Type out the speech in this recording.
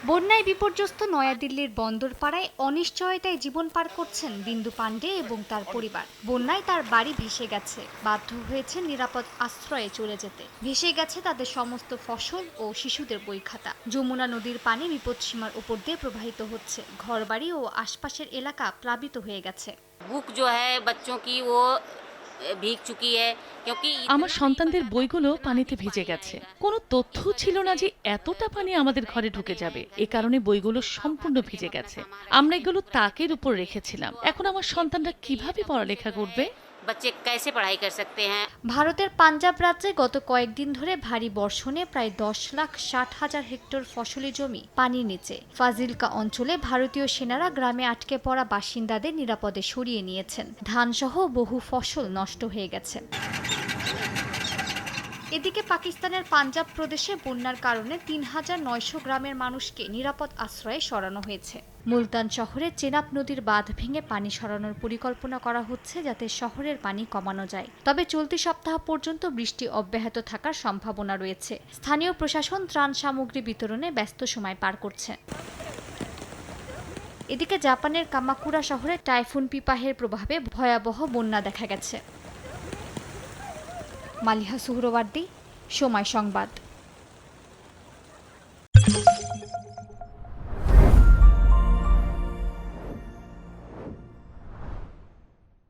বন্যায় বিপর্যস্ত নয়াদিল্লির বন্দরপাড়ায় অনিশ্চয়তায় জীবন পার করছেন বিন্দু পাণ্ডে এবং তার পরিবার। বন্যায় তার বাড়ি ভেসে গেছে, বাধ্য হয়েছেন নিরাপদ আশ্রয়ে চলে যেতে। ভেসে গেছে তাদের সমস্ত ফসল ও শিশুদের বই খাতা। যমুনা নদীর পানি বিপদসীমার উপর দিয়ে প্রবাহিত হচ্ছে। ঘরবাড়ি ও আশপাশের এলাকা প্লাবিত হয়ে গেছে। बुक जो है बच्चों की वो भीग चुकी है क्योंकि আমার इतना नहीं সন্তানদের पता था कि বইগুলো इतना পানিতে अधिक ভিজে पानी গেছে। आएगा। কোনো তথ্য ছিল না যে এতটা পানি আমাদের ঘরে ঢুকে যাবে। এ কারণে বইগুলো সম্পূর্ণ ভিজে গেছে। আমরা এগুলো তাকের উপর রেখেছিলাম। এখন আমার সন্তানরা কিভাবে পড়ালেখা করবে? बच्चे कैसे पढ़ाई कर सकते हैं। ভারতের পাঞ্জাব রাজ্যে গত কয়েকদিন ধরে ভারী বর্ষণে প্রায় 10,60,000 হেক্টর ফসলি জমি পানির নিচে। ফাজিলকা অঞ্চলে ভারতীয় সেনারা গ্রামে আটকে পড়া বাসিন্দাদের নিরাপদে সরিয়ে নিয়েছেন। ধানসহ বহু ফসল নষ্ট হয়ে গেছে। এদিকে পাকিস্তানের পাঞ্জাব প্রদেশে বন্যার কারণে 3,900 গ্রামের মানুষকে নিরাপদ আশ্রয়ে সরানো হয়েছে। মুলতান শহরে চেনাব নদীর বাঁধ ভেঙে পানি সরানোর পরিকল্পনা করা হচ্ছে যাতে শহরের পানি কমানো যায়। তবে চলতি সপ্তাহ পর্যন্ত বৃষ্টি অব্যাহত থাকার সম্ভাবনা রয়েছে। স্থানীয় প্রশাসন ত্রাণ সামগ্রী বিতরণে ব্যস্ত সময় পার করছে। এদিকে জাপানের কামাকুরা শহরে টাইফুন পিপাহের প্রভাবে ভয়াবহ বন্যা দেখা গেছে। মালিহা সুহরওয়ার্দী, সময় সংবাদ।